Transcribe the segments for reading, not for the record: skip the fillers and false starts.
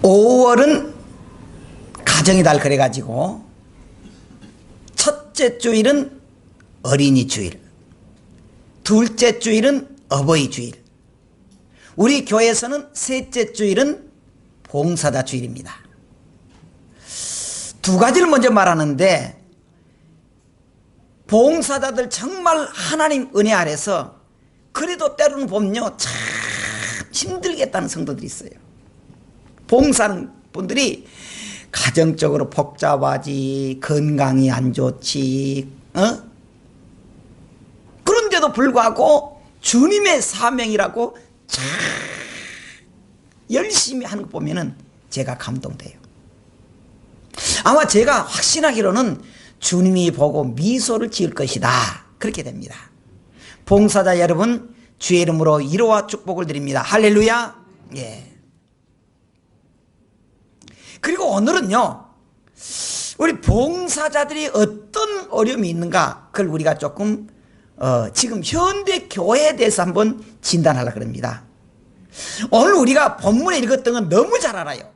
(5월은) 가정의 달 그래가지고 첫째 주일은 어린이 주일, 둘째 주일은 어버이 주일, 우리 교회에서는 셋째 주일은 봉사자 주일입니다. 두 가지를 먼저 말하는데, 봉사자들 정말 하나님 은혜 아래서 그래도 때로는 보면요 참 힘들겠다는 성도들이 있어요. 봉사하는 분들이 가정적으로 복잡하지, 건강이 안 좋지, 그런데도 불구하고 주님의 사명이라고 참 열심히 하는 거 보면은 제가 감동돼요. 아마 제가 확신하기로는 주님이 보고 미소를 지을 것이다, 그렇게 됩니다. 봉사자 여러분, 주의 이름으로 위로와 축복을 드립니다. 할렐루야. 예. 그리고 오늘은요, 우리 봉사자들이 어떤 어려움이 있는가, 그걸 우리가 조금 지금 현대 교회에 대해서 한번 진단하려고 합니다. 오늘 우리가 본문에 읽었던 건 너무 잘 알아요.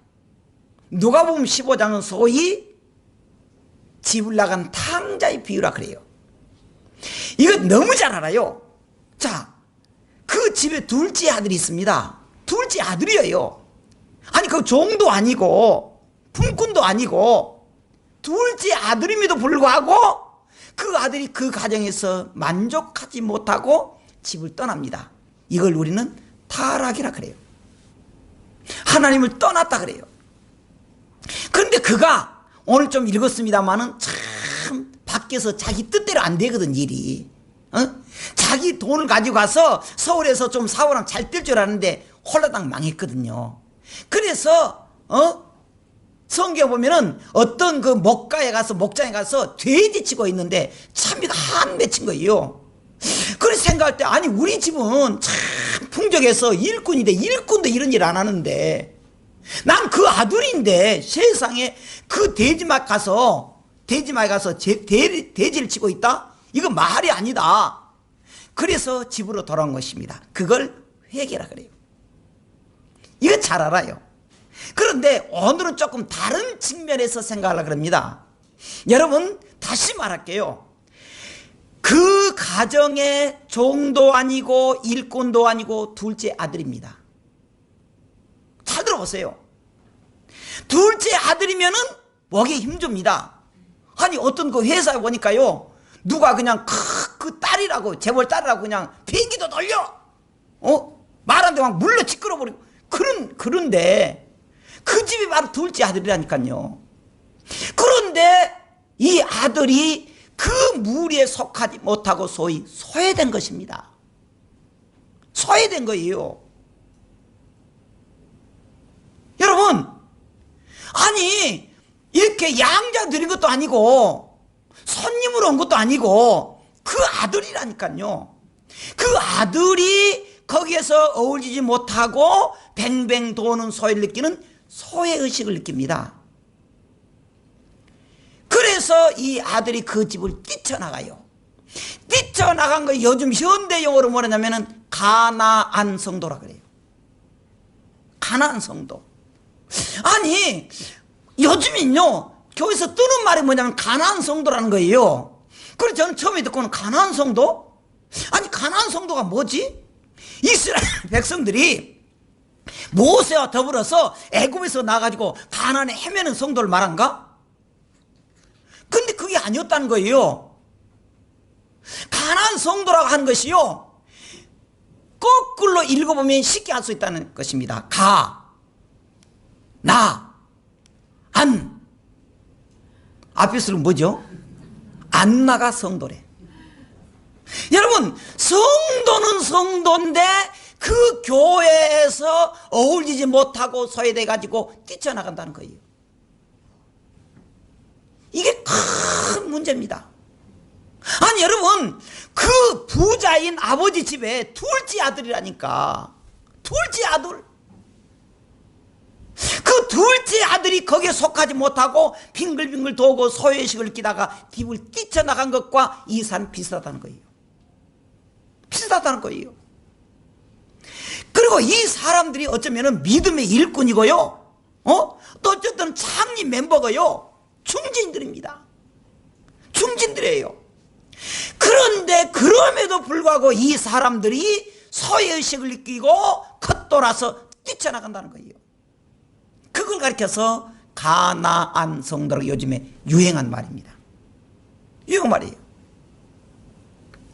누가복음 15장은 소위 집을 나간 탕자의 비유라 그래요. 이거 너무 잘 알아요. 자, 그 집에 둘째 아들이 있습니다. 둘째 아들이에요. 아니 그 종도 아니고 품꾼도 아니고 둘째 아들임에도 불구하고 그 아들이 그 가정에서 만족하지 못하고 집을 떠납니다. 이걸 우리는 타락이라 그래요. 하나님을 떠났다 그래요. 그런데 그가 오늘 좀 읽었습니다마는 참 밖에서 자기 뜻대로 안 되거든, 일이. 자기 돈을 가지고 가서 서울에서 좀 사오랑 잘 될 줄 알았는데 홀라당 망했거든요. 그래서 성경 보면은 어떤 그 목가에 가서, 목장에 가서 돼지 치고 있는데 참비가 한 맺힌 거예요. 그래서 생각할 때, 아니 우리 집은 참 풍족해서 일꾼인데 일꾼도 이런 일 안 하는데 난 그 아들인데 세상에 그 돼지막 가서 돼지막에 가서 돼지를 치고 있다? 이거 말이 아니다. 그래서 집으로 돌아온 것입니다. 그걸 회개라 그래요. 이거 잘 알아요. 그런데 오늘은 조금 다른 측면에서 생각하려고 합니다. 여러분, 다시 말할게요. 그 가정의 종도 아니고 일꾼도 아니고 둘째 아들입니다. 잘 들어보세요. 둘째 아들이면은 먹기 힘줍니다. 아니 어떤 그 회사에 보니까요, 누가 그냥 그 딸이라고, 재벌 딸이라고 그냥 비행기도 돌려, 말하는데 막 물로 찌끄러버리고 그런데 그 집이 바로 둘째 아들이라니까요. 그런데 이 아들이 그 무리에 속하지 못하고 소위 소외된 것입니다. 소외된 거예요. 여러분, 아니 이렇게 양자 드린 것도 아니고 손님으로 온 것도 아니고 그 아들이라니까요. 그 아들이 거기에서 어울리지 못하고 뱅뱅 도는 소외를 느끼는 소외의식을 느낍니다. 그래서 이 아들이 그 집을 뛰쳐나가요. 뛰쳐나간 거 요즘 현대 용어로 뭐냐면은 가나안 성도라 그래요. 가나안 성도. 아니 요즘은요 교회에서 뜨는 말이 뭐냐면 가나안 성도라는 거예요. 그래서 저는 처음에 듣고는 가나안 성도? 아니 가나안 성도가 뭐지? 이스라엘 백성들이 모세와 더불어서 애굽에서 나가지고 가나안에 헤매는 성도를 말한가? 근데 그게 아니었다는 거예요. 가나안 성도라고 하는 것이요, 거꾸로 읽어보면 쉽게 할 수 있다는 것입니다. 안. 앞에 쓰는 뭐죠? 안나가 성도래. 여러분, 성도는 성도인데 그 교회에서 어울리지 못하고 소외돼 가지고 뛰쳐나간다는 거예요. 이게 큰 문제입니다. 아니 여러분, 그 부자인 아버지 집에 둘째 아들이라니까. 둘째 아들. 그 그 둘째 아들이 거기에 속하지 못하고 빙글빙글 도고 소외식을 끼다가 딥을 뛰쳐나간 것과 이 사람 비슷하다는 거예요. 비슷하다는 거예요. 그리고 이 사람들이 어쩌면 믿음의 일꾼이고요. 또 어쨌든 창립 멤버고요. 중진들입니다. 중진들이에요. 그런데 그럼에도 불구하고 이 사람들이 소외의식을 느끼고 컷돌아서 뛰쳐나간다는 거예요. 그걸 가리켜서 가나안 성도라고 요즘에 유행한 말입니다. 유행 말이에요.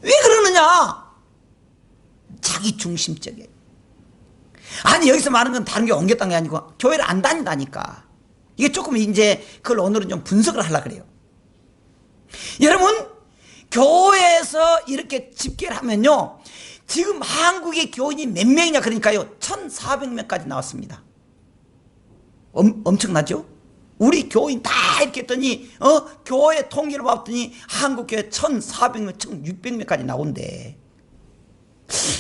왜 그러느냐? 자기 중심적이에요. 아니 여기서 말하는 건 다른 게 옮겼다는 게 아니고 교회를 안 다닌다니까. 이게 조금 이제 그걸 오늘은 좀 분석을 하려고 그래요. 여러분 교회에서 이렇게 집계를 하면요, 지금 한국의 교인이 몇 명이냐 그러니까요 1400명까지 나왔습니다. 엄청나죠? 우리 교인 다 이렇게 했더니 교회 통계를 봤더니 한국교회 1400명 1600명까지 나온대.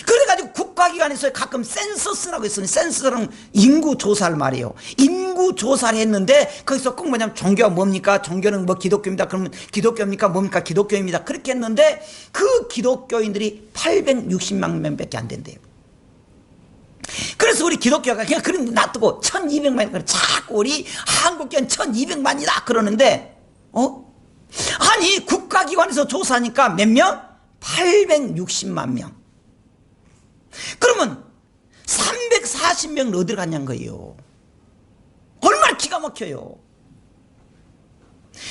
그래가지고 국가기관에서 가끔 센서스라고 있어요. 센서스는 인구조사를 말이에요. 인구조사를 했는데 거기서 꼭 뭐냐면 종교가 뭡니까? 종교는 뭐 기독교입니다. 그러면 기독교입니까? 뭡니까? 기독교입니다. 그렇게 했는데 그 기독교인들이 860만 명밖에 안 된대요. 그래서 우리 기독교가 그냥 그런 거 놔두고 1200만, 자꾸 우리 한국교는 1200만이다 그러는데 아니 국가기관에서 조사하니까 몇 명? 860만 명. 그러면 340명은 어디로 갔냐는 거예요. 얼마나 기가 막혀요.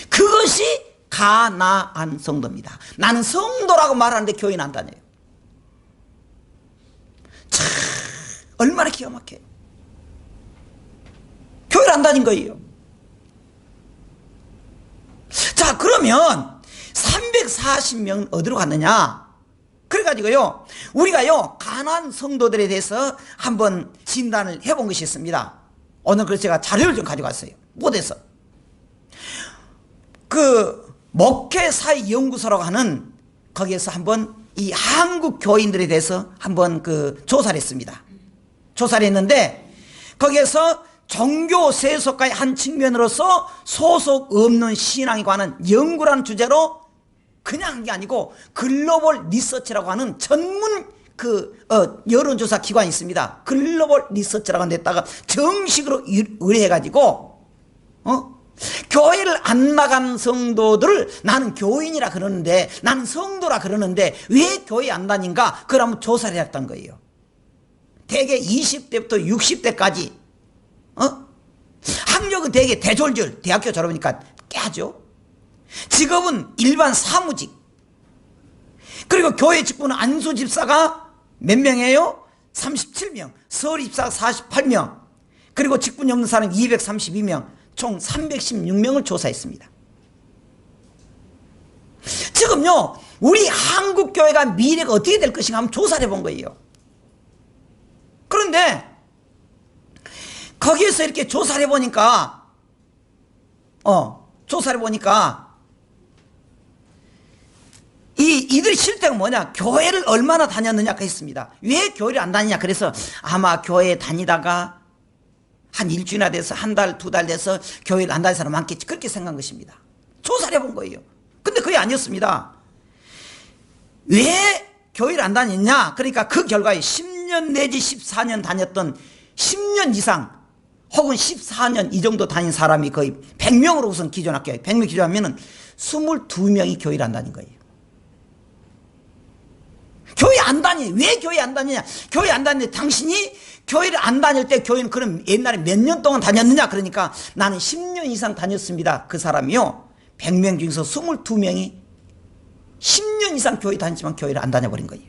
그것이 가나안 성도입니다. 나는 성도라고 말하는데 교회는 안 다녀요. 참 얼마나 기가 막혀요. 교회를 안 다닌 거예요. 자, 그러면 340명은 어디로 갔느냐? 그래가지고요, 우리가요 가나안 성도들에 대해서 한번 진단을 해본 것이 있습니다. 오늘 그래서 제가 자료를 좀 가져갔어요. 못해서 그 목회사회 연구소라고 하는 거기에서 한번 이 한국 교인들에 대해서 한번 그 조사를 했습니다. 조사를 했는데 거기에서 종교 세속가의 한 측면으로서 소속 없는 신앙에 관한 연구라는 주제로 그냥 한 게 아니고 글로벌 리서치라고 하는 전문 여론조사 기관이 있습니다. 글로벌 리서치라고 하는 데다가 정식으로 의뢰해가지고 교회를 안 나간 성도들을 나는 교인이라 그러는데, 나는 성도라 그러는데 왜 교회 안 다닌가? 그걸 한번 조사를 했던 거예요. 대개 20대부터 60대까지 학력은 대개 대졸졸 대학교 졸업하니까 깨하죠. 직업은 일반 사무직. 그리고 교회 직분은 안수 집사가 몇 명이에요? 37명. 서울 집사가 48명. 그리고 직분이 없는 사람 232명. 총 316명을 조사했습니다. 지금요 우리 한국교회가 미래가 어떻게 될 것인가 한번 조사를 해본 거예요. 그런데 거기에서 이렇게 조사를 해보니까 이들의 실태가 뭐냐, 교회를 얼마나 다녔느냐가 있습니다. 왜 교회를 안 다니냐, 그래서 아마 교회에 다니다가 한 일주일이나 돼서 한 달, 두 달 돼서 교회를 안 다니는 사람 많겠지, 그렇게 생각한 것입니다. 조사를 해본 거예요. 근데 그게 아니었습니다. 왜 교회를 안 다녔냐, 그러니까 그 결과에 10년 내지 14년 다녔던 10년 이상 혹은 14년 이 정도 다닌 사람이 거의 100명으로 우선 기존할게요. 100명 기존하면 22명이 교회를 안 다닌 거예요. 교회 안 다니. 왜 교회 안 다니냐? 교회 안 다니는데 당신이 교회를 안 다닐 때 교회는 그럼 옛날에 몇 년 동안 다녔느냐? 그러니까 나는 10년 이상 다녔습니다. 그 사람이요 100명 중에서 22명이 10년 이상 교회 다녔지만 교회를 안 다녀버린 거예요.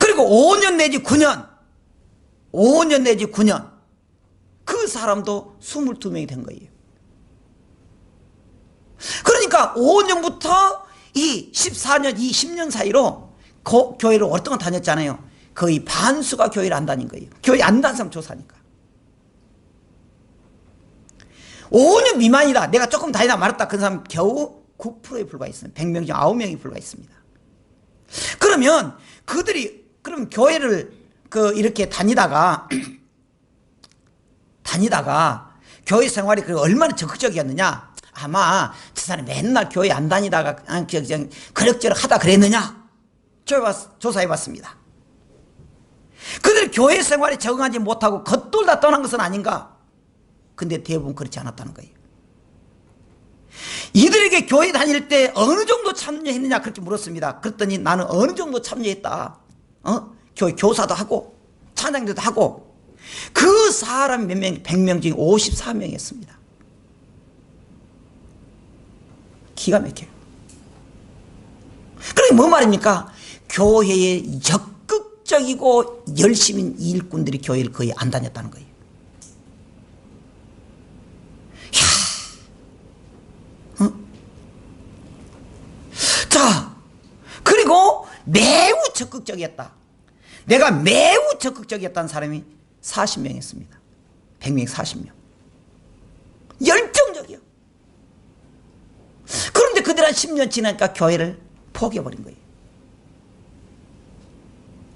그리고 5년 내지 9년 그 사람도 22명이 된 거예요. 그러니까 5년부터 이 14년, 이 10년 사이로 교회를 오랫동안 다녔잖아요. 거의 반수가 교회를 안 다닌 거예요. 교회 안 다닌 사람 조사니까. 5년 미만이다. 내가 조금 다니다 말았다. 그 사람 겨우 9%에 불과했습니다. 100명 중 9명이 불과했습니다. 그러면 그들이 그럼 교회를 이렇게 다니다가 다니다가 교회 생활이 얼마나 적극적이었느냐? 아마 저 사람이 맨날 교회 안 다니다가 그냥 그럭저럭 하다 그랬느냐? 조사해 봤습니다. 그들이 교회 생활에 적응하지 못하고 겉돌다 떠난 것은 아닌가? 근데 대부분 그렇지 않았다는 거예요. 이들에게 교회 다닐 때 어느 정도 참여했느냐 그렇게 물었습니다. 그랬더니 나는 어느 정도 참여했다. 교회 교사도 하고 찬양대도 하고. 그 사람이 몇 명? 100명 중에 54명이었습니다. 기가 막혀요. 그러니까 뭐 말입니까? 교회에 적극적이고 열심인 일꾼들이 교회를 거의 안 다녔다는 거예요. 자, 그리고 매우 적극적이었다. 내가 매우 적극적이었다는 사람이 40명이었습니다. 100명 40명. 열정적이요. 그런데 그들 한 10년 지나니까 교회를 포기해버린 거예요.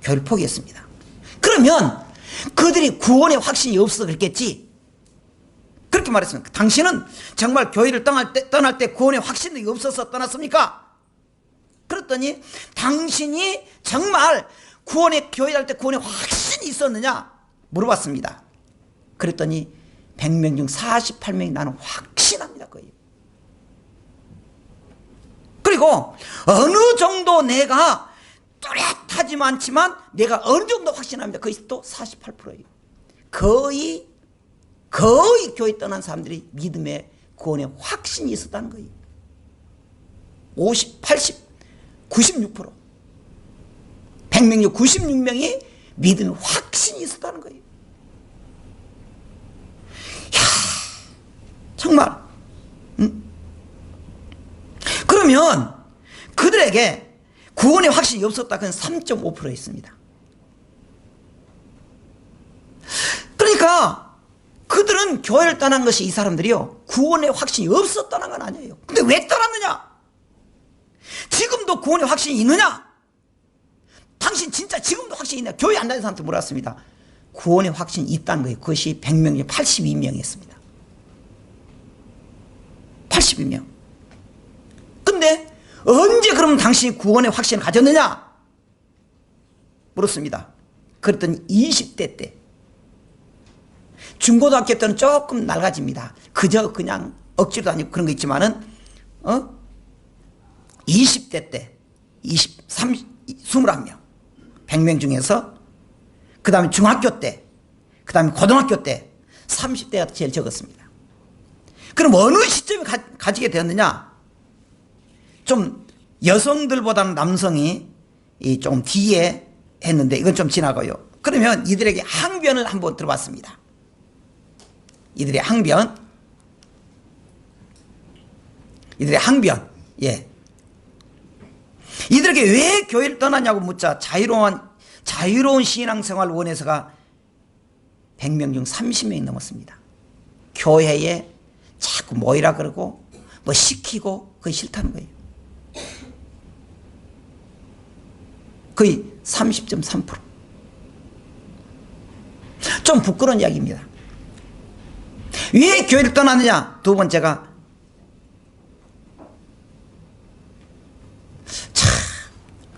교회를 포기했습니다. 그러면 그들이 구원의 확신이 없어서 그랬겠지. 그렇게 말했습니다. 당신은 정말 교회를 떠날 때 구원의 확신이 없어서 떠났습니까? 그랬더니 당신이 정말 교회 갈 때 구원의 확신이 있었느냐 물어봤습니다. 그랬더니 100명 중 48명이 나는 확신합니다. 거의. 그리고 어느 정도 내가 뚜렷하지만 않지만 내가 어느 정도 확신합니다. 그것이 또 48%예요. 거의 교회 떠난 사람들이 믿음의 구원의 확신이 있었다는 거예요. 50, 80, 96%. 100명 중 96명이 믿음의 확신이 있었다는 거예요. 이야, 정말. 그러면 그들에게 구원의 확신이 없었다. 그건 3.5% 있습니다. 그러니까 그들은 교회를 떠난 것이 이 사람들이요. 구원의 확신이 없었다는 건 아니에요. 근데 왜 떠났느냐? 지금도 구원의 확신이 있느냐? 당신 진짜 지금도 확신이 있냐? 교회 안 다니는 사람한테 물었습니다. 구원의 확신이 있다는 거예요. 그것이 100명 중에 82명이었습니다. 82명. 근데 언제 그러면 당신이 구원의 확신을 가졌느냐? 물었습니다. 그랬더니 20대 때. 중고등학교 때는 조금 낡아집니다. 그저 그냥 억지로 다니고 그런 거 있지만은 20대 때 21명 100명 중에서 그 다음에 중학교 때 그 다음에 고등학교 때 30대가 제일 적었습니다. 그럼 어느 시점에 가지게 되었느냐? 좀 여성들보다는 남성이 조금 뒤에 했는데 이건 좀 지나고요. 그러면 이들에게 항변을 한번 들어봤습니다. 이들의 항변. 예. 이들에게 왜 교회를 떠나냐고 묻자 자유로운 신앙생활을 원해서가 100명 중 30명이 넘었습니다. 교회에 자꾸 모이라 그러고 뭐 시키고 그게 싫다는 거예요. 거의 30.3%. 좀 부끄러운 이야기입니다. 왜 교회를 떠나느냐? 두 번째가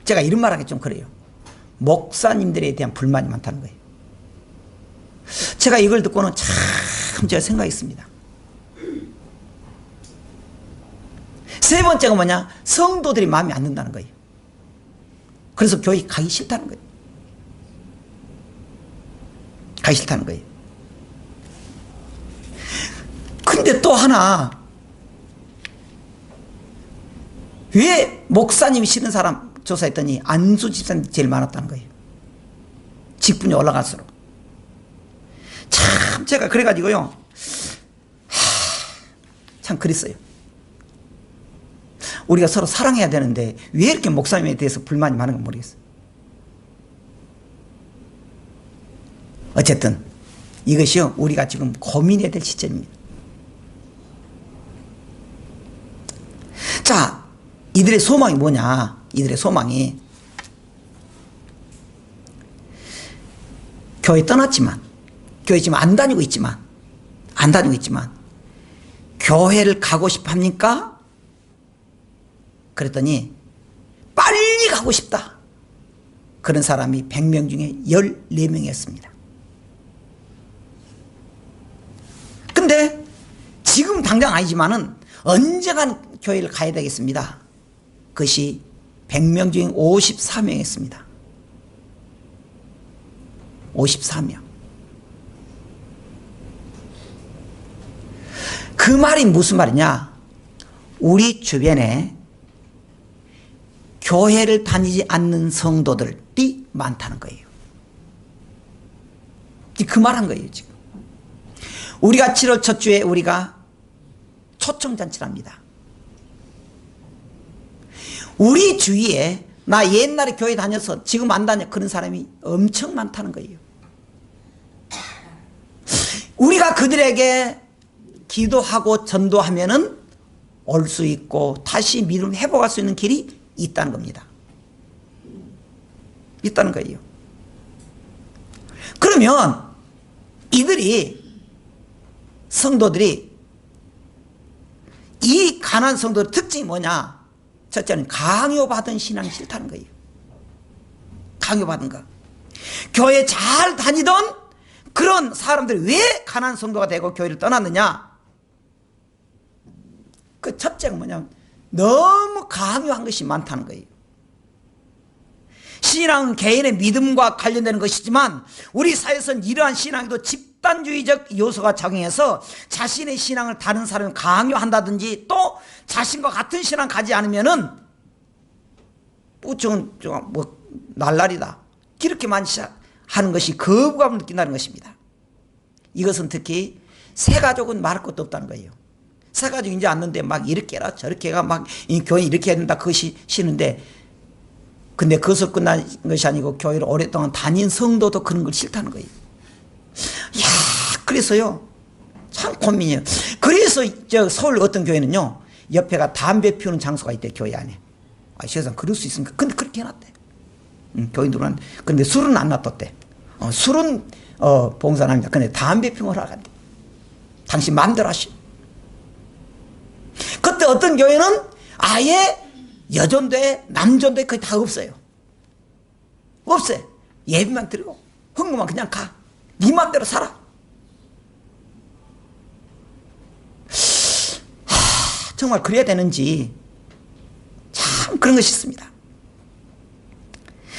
제가 이런 말하기 좀 그래요. 목사님들에 대한 불만이 많다는 거예요. 제가 이걸 듣고는 참 제가 생각했습니다. 세 번째가 뭐냐? 성도들이 마음에 안 든다는 거예요. 그래서 교회 가기 싫다는 거예요. 가기 싫다는 거예요. 근데 또 하나, 왜 목사님이 싫은 사람 조사했더니 안수 집사님이 제일 많았다는 거예요. 직분이 올라갈수록. 참 제가 그래가지고요, 참 그랬어요. 우리가 서로 사랑해야 되는데 왜 이렇게 목사님에 대해서 불만이 많은 건 모르겠어요. 어쨌든 이것이요, 우리가 지금 고민해야 될 시점입니다. 자, 이들의 소망이 뭐냐? 이들의 소망이 교회 떠났지만, 교회 지금 안 다니고 있지만, 안 다니고 있지만 교회를 가고 싶어 합니까? 그랬더니 빨리 가고 싶다. 그런 사람이 100명 중에 14명이었습니다. 근데 지금 당장 아니지만은 언젠간 교회를 가야 되겠습니다. 그것이 100명 중에 54명이었습니다. 54명. 그 말이 무슨 말이냐? 우리 주변에 교회를 다니지 않는 성도들이 많다는 거예요. 그 말한 거예요, 지금. 우리가 7월 첫 주에 우리가 초청잔치를 합니다. 우리 주위에 나 옛날에 교회 다녀서 지금 안 다녀 그런 사람이 엄청 많다는 거예요. 우리가 그들에게 기도하고 전도하면은 올 수 있고 다시 믿음 회복할 수 있는 길이 있다는 겁니다. 있다는 거예요. 그러면 이들이 성도들이 이 가난한 성도의 특징이 뭐냐? 첫째는 강요받은 신앙이 싫다는 거예요. 강요받은 거. 교회 잘 다니던 그런 사람들이 왜 가난한 성도가 되고 교회를 떠났느냐? 그 첫째가 뭐냐면 너무 강요한 것이 많다는 거예요. 신앙은 개인의 믿음과 관련되는 것이지만 우리 사회에서는 이러한 신앙에도 집단주의적 요소가 작용해서 자신의 신앙을 다른 사람이 강요한다든지 또 자신과 같은 신앙 가지 않으면은 뭐 날라리다 이렇게 많이 하는 것이 거부감을 느낀다는 것입니다. 이것은 특히 새가족은 말할 것도 없다는 거예요. 새가족 이제 왔는데 막 이렇게 해라 저렇게 해가 막 이 교회 이렇게 해야 된다 그것이 싫은데 근데 그것을 끝난 것이 아니고 교회를 오랫동안 다닌 성도도 그런 걸 싫다는 거예요. 이야, 그래서요 참 고민이에요. 그래서 저 서울 어떤 교회는요 옆에가 담배 피우는 장소가 있대 교회 안에. 아 세상 그럴 수 있습니까? 근데 그렇게 해놨대. 교인들은 근데 술은 안 놔뒀대. 술은 봉사합니다. 근데 담배 피우는 걸 하간대. 당신 마음대로 하시. 그때 어떤 교회는 아예 여전대 남전대 거의 다 없어요. 없어요. 예비만 드리고 헌금만 그냥 가. 네 맘대로 살아. 정말 그래야 되는지 참 그런 것이 있습니다.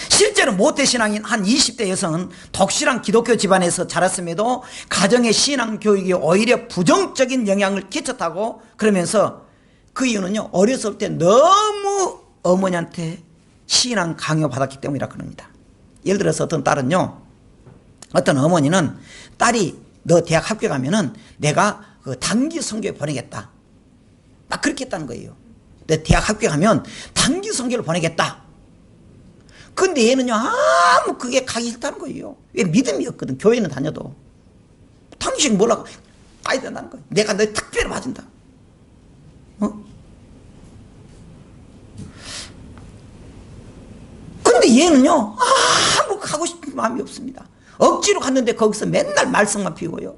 실제로 모태신앙인 한 20대 여성은 독실한 기독교 집안에서 자랐음에도 가정의 신앙 교육이 오히려 부정적인 영향을 끼쳤다고 그러면서 그 이유는요 어렸을 때 너무 어머니한테 신앙 강요받았기 때문이라 그럽니다. 예를 들어서 어떤 딸은요 어떤 어머니는 딸이 너 대학 합격하면은 내가 그 단기 선교에 보내겠다 막 그렇게 했다는 거예요. 내 대학 합격하면 단기 선교를 보내겠다. 근데 얘는요 아무 그게 가기 싫다는 거예요. 왜 믿음이 없거든. 교회는 다녀도 당신 뭐라고 가야 된다는 거예요. 내가 너 특별히 봐준다. 근데 얘는요 아무 가고 싶은 마음이 없습니다. 억지로 갔는데 거기서 맨날 말썽만 피우고요.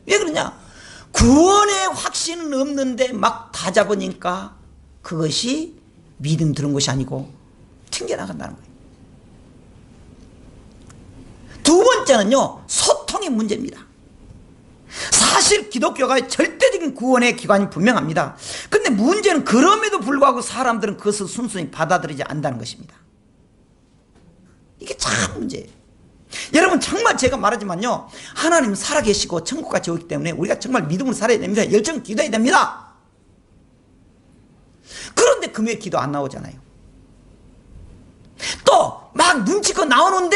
왜 그러냐? 구원의 확신은 없는데 막 다 잡으니까 그것이 믿음 들은 것이 아니고 튕겨나간다는 거예요. 두 번째는요 소통의 문제입니다. 사실 기독교가 절대적인 구원의 기관이 분명합니다. 근데 문제는 그럼에도 불구하고 사람들은 그것을 순순히 받아들이지 않는다는 것입니다. 이게 참 문제예요. 여러분 정말 제가 말하지만요 하나님은 살아계시고 천국같이 오기 때문에 우리가 정말 믿음으로 살아야 됩니다. 열정 기도해야 됩니다. 그런데 금요일 기도 안 나오잖아요. 또 막 눈치껏 나오는데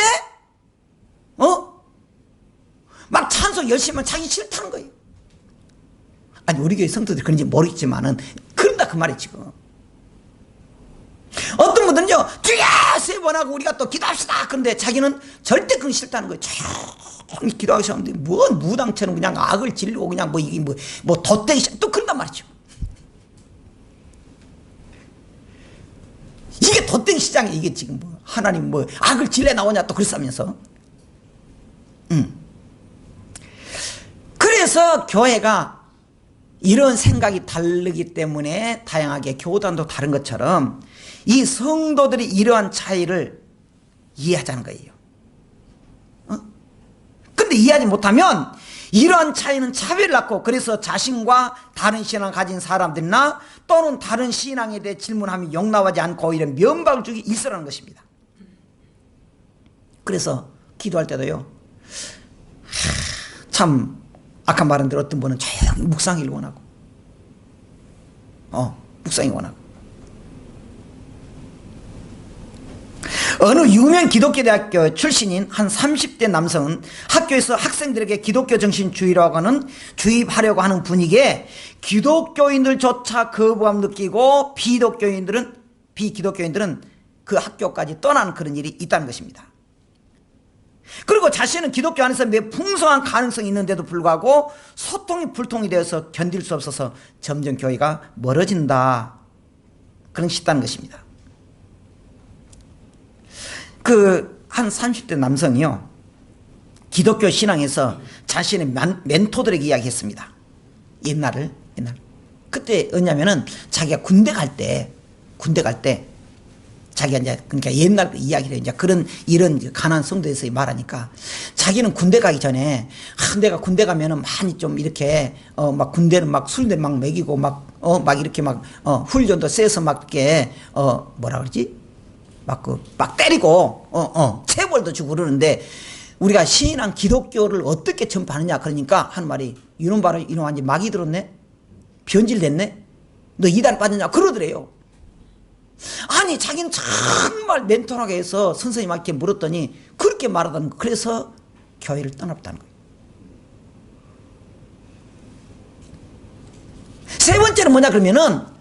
막 찬송 열심히 하면 자기 싫다는 거예요. 아니 우리 교회 성도들이 그런지 모르겠지만은 그런다 그 말이 지금. 어떤 분들은요 주야 세 번 하고 우리가 또 기도합시다. 그런데 자기는 절대 그건 싫다는 거예요. 조용히 기도하시는데 뭔 무당처럼 그냥 악을 지르고 그냥 뭐 이게 뭐 덧대기 또 그런단 말이죠. 이게 덧대기 시장에 이게 지금 뭐 하나님 뭐 악을 질러 나오냐 또 그랬으면서. 그래서 교회가 이런 생각이 다르기 때문에 다양하게 교단도 다른 것처럼 이 성도들이 이러한 차이를 이해하자는 거예요. 근데 이해하지 못하면 이러한 차이는 차별을 낳고, 그래서 자신과 다른 신앙을 가진 사람들이나 또는 다른 신앙에 대해 질문하면 용납하지 않고 오히려 면박을 주기 일쑤라는 것입니다. 그래서 기도할 때도요, 참 아까 말한 대로 어떤 분은 조용히 묵상하기를 원하고, 묵상이 원하고, 어느 유명 기독교 대학교 출신인 한 30대 남성은 학교에서 학생들에게 기독교 정신 주입하려고 하는 분위기에 기독교인들조차 거부감 느끼고 비기독교인들은 그 학교까지 떠나는 그런 일이 있다는 것입니다. 그리고 자신은 기독교 안에서 매우 풍성한 가능성이 있는데도 불구하고 소통이 불통이 되어서 견딜 수 없어서 점점 교회가 멀어진다, 그런 것이 있다는 것입니다. 한 30대 남성이요, 기독교 신앙에서 자신의 멘토들에게 이야기했습니다. 옛날. 그때 뭐냐면은 자기가 군대 갈 때, 자기가 이제, 그러니까 옛날 이야기를 이제 이런 가난한 성도에서 말하니까, 자기는 군대 가기 전에, 내가 군대 가면은 많이 좀 이렇게, 막 군대는 막 술도 막 먹이고, 막 이렇게 훈련도 세서 막 이렇게, 뭐라 그러지? 막 때리고, 체벌도 주고 그러는데, 우리가 신앙 기독교를 어떻게 전파하느냐, 그러니까 하는 말이, 이놈 봐라, 이놈 완전 막이 들었네? 변질됐네? 너 이단 빠졌냐? 그러더래요. 아니, 자기는 정말 멘토하게 해서 선생님한테 물었더니, 그렇게 말하다는 거. 그래서 교회를 떠났다는 거예요. 세 번째는 뭐냐, 그러면은,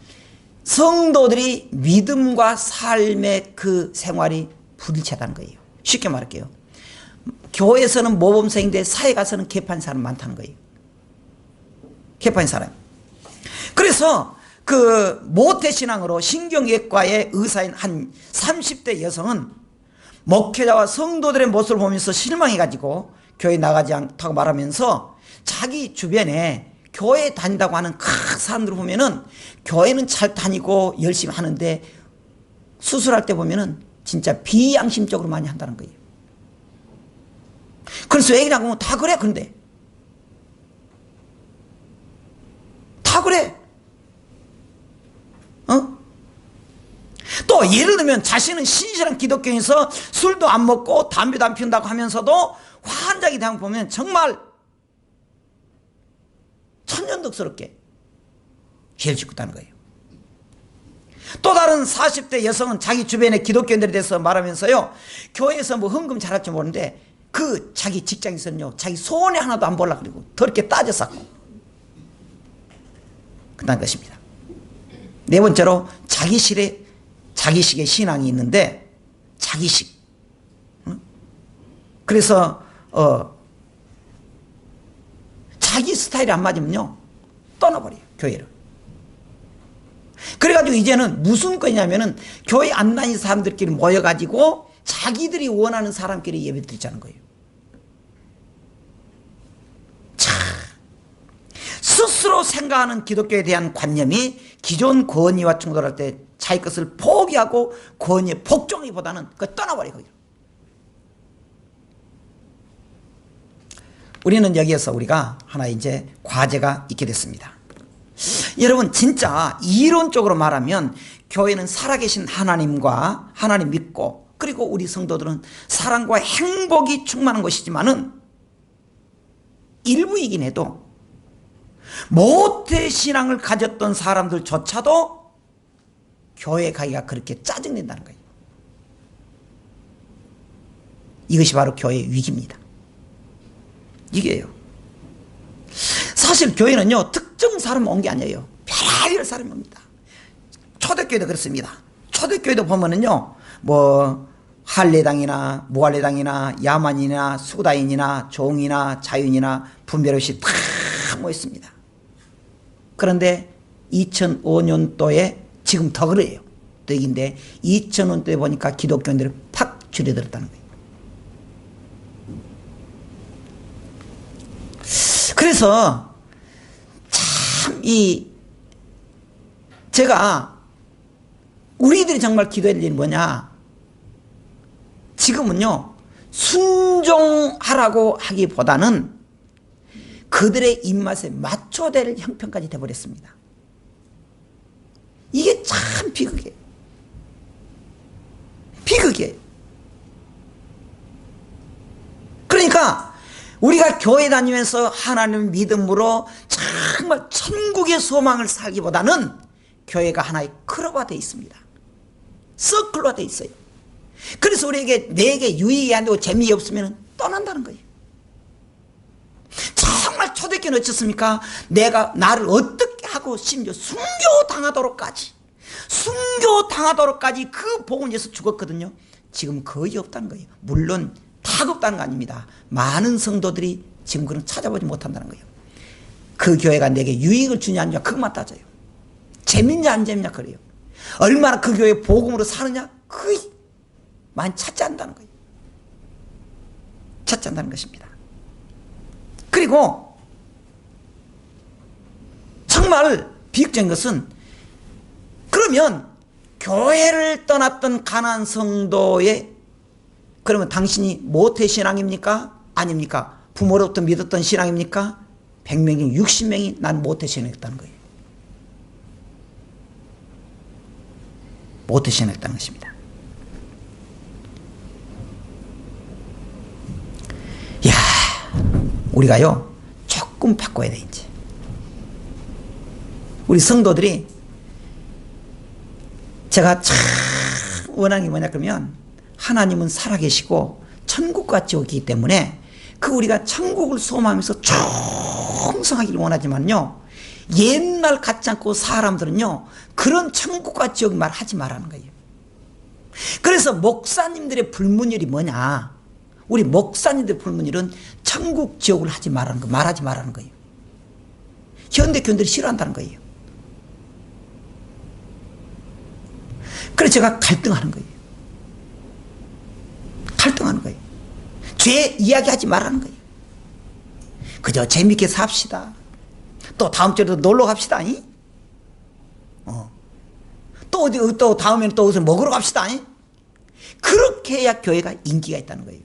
성도들이 믿음과 삶의 그 생활이 불일치하다는 거예요. 쉽게 말할게요. 교회에서는 모범생인데 사회 가서는 개판인 사람 많다는 거예요. 개판인 사람. 그래서 그 모태신앙으로 신경외과의 의사인 한 30대 여성은 목회자와 성도들의 모습을 보면서 실망해가지고 교회 나가지 않다고 말하면서 자기 주변에 교회 다닌다고 하는 큰 사람들 보면은 교회는 잘 다니고 열심히 하는데 수술할 때 보면은 진짜 비양심적으로 많이 한다는 거예요. 그래서 왜 그러냐고 하면 다 그래. 근데 다 그래. 또 예를 들면 자신은 신실한 기독교인에서 술도 안 먹고 담배도 안 피운다고 하면서도 환자기 대한 보면 정말 천연덕스럽게 죄를 짓고 있다는 거예요. 또 다른 40대 여성은 자기 주변의 기독교인들에 대해서 말하면서요, 교회에서 뭐 헌금 잘할지 모르는데 그 자기 직장에서는요, 자기 손에 하나도 안 보려고 그러고 더럽게 따져 쌓고 그런 것입니다. 네 번째로 자기식의 신앙이 있는데, 자기식. 그래서 자기 스타일이 안 맞으면요, 떠나버려요, 교회를. 그래가지고 이제는 무슨 거냐면은 교회 안 다니는 사람들끼리 모여가지고 자기들이 원하는 사람끼리 예배 드리자는 거예요. 자, 스스로 생각하는 기독교에 대한 관념이 기존 권위와 충돌할 때 자기 것을 포기하고 권위에 복종하기보다는 떠나버려요, 거기로. 우리는 여기에서 우리가 하나 이제 과제가 있게 됐습니다. 여러분, 진짜 이론적으로 말하면 교회는 살아계신 하나님 믿고, 그리고 우리 성도들은 사랑과 행복이 충만한 것이지만은 일부이긴 해도 모태신앙을 가졌던 사람들조차도 교회 가기가 그렇게 짜증낸다는 거예요. 이것이 바로 교회의 위기입니다. 이게요. 사실 교회는요, 특정 사람 온 게 아니에요. 별의별 사람이 옵니다. 초대교회도 그렇습니다. 초대교회도 보면은요, 뭐 할례당이나 무할례당이나 야만이나 수다인이나 종이나 자윤이나 분별 없이 다 모였습니다. 그런데 2005년도에 지금 더 그래요. 또 얘기인데 2000년도에 보니까 기독교인들이 팍 줄어들었다는 거예요. 그래서 참 제가 우리들이 정말 기도해야 될 일은 뭐냐? 지금은요, 순종하라고 하기보다는 그들의 입맛에 맞춰될 형편까지 돼버렸습니다. 이게 참 비극이에요. 비극이에요. 그러니까 우리가 교회 다니면서 하나님 믿음으로 정말 천국의 소망을 살기보다는 교회가 하나의 클럽화 되어 있습니다. 서클화 되어 있어요. 그래서 우리에게 내게 유익이 안 되고 재미없으면 떠난다는 거예요. 정말 초대교회는 어쩌습니까? 내가 나를 어떻게 하고 심지어 순교당하도록까지 그 복음을 위해서 죽었거든요. 지금 거의 없다는 거예요. 물론 다 없다는 거 아닙니다. 많은 성도들이 지금 그런 찾아보지 못한다는 거예요. 그 교회가 내게 유익을 주냐 안 주냐 그것만 따져요. 재밌냐 안 재밌냐 그래요. 얼마나 그 교회 복음으로 사느냐 거의 많이 찾지 않는다는 거예요. 찾지 않는다는 것입니다. 그리고 정말 비극적인 것은 그러면 교회를 떠났던 가난한 성도의 그러면 당신이 모태신앙입니까? 아닙니까? 부모로부터 믿었던 신앙입니까? 100명 중 60명이 난 모태신앙했다는 거예요. 모태신앙했다는 것입니다. 이야, 우리가요 조금 바꿔야 돼. 이제 우리 성도들이 제가 참 원하는 게 뭐냐 그러면 하나님은 살아계시고 천국과 지옥이기 때문에 그 우리가 천국을 소망하면서 충성하기를 원하지만요, 옛날 같지 않고 사람들은요 그런 천국과 지옥 말 하지 말라는 거예요. 그래서 목사님들의 불문율이 뭐냐, 우리 목사님들의 불문율은 천국 지옥을 하지 말라는 거, 말하지 말라는 거예요. 현대 교인들이 싫어한다는 거예요. 그래서 제가 갈등하는 거예요. 갈등하는 거예요. 죄 이야기하지 말라는 거예요. 그저 재밌게 삽시다. 또 다음 주에도 놀러 갑시다. 또 어디 또 다음에는 또 어디서 먹으러 갑시다. 그렇게 해야 교회가 인기가 있다는 거예요.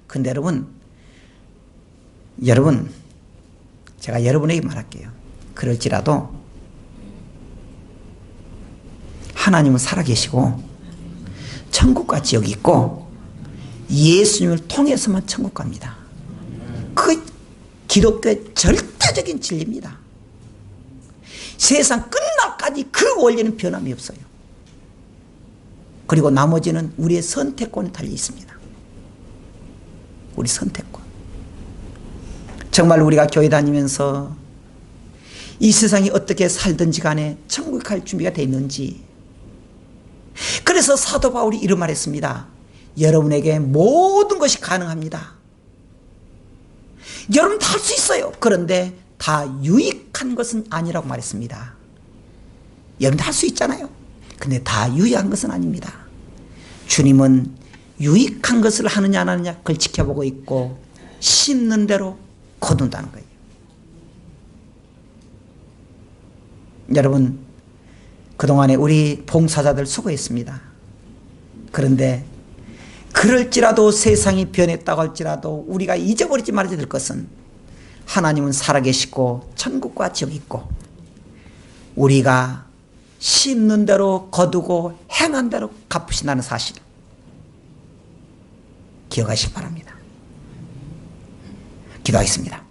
근데 여러분 제가 여러분에게 말할게요. 그럴지라도 하나님은 살아계시고 천국과 지옥이 있고 예수님을 통해서만 천국 갑니다. 그 기독교의 절대적인 진리입니다. 세상 끝날까지 그 원리는 변함이 없어요. 그리고 나머지는 우리의 선택권에 달려 있습니다. 우리 선택권. 정말 우리가 교회 다니면서 이 세상이 어떻게 살든지 간에 천국 갈 준비가 되어 있는지. 그래서 사도 바울이 이런 말 했습니다. 여러분에게 모든 것이 가능합니다. 여러분 다 할 수 있어요. 그런데 다 유익한 것은 아니라고 말했습니다. 여러분 다 할 수 있잖아요. 근데 다 유익한 것은 아닙니다. 주님은 유익한 것을 하느냐 안 하느냐 그걸 지켜보고 있고 심는 대로 거둔다는 거예요. 여러분 그동안에 우리 봉사자들 수고했습니다. 그런데 그럴지라도 세상이 변했다고 할지라도 우리가 잊어버리지 말아야 될 것은 하나님은 살아계시고 천국과 지옥이 있고 우리가 심는 대로 거두고 행한 대로 갚으신다는 사실 기억하시기 바랍니다. 기도하겠습니다.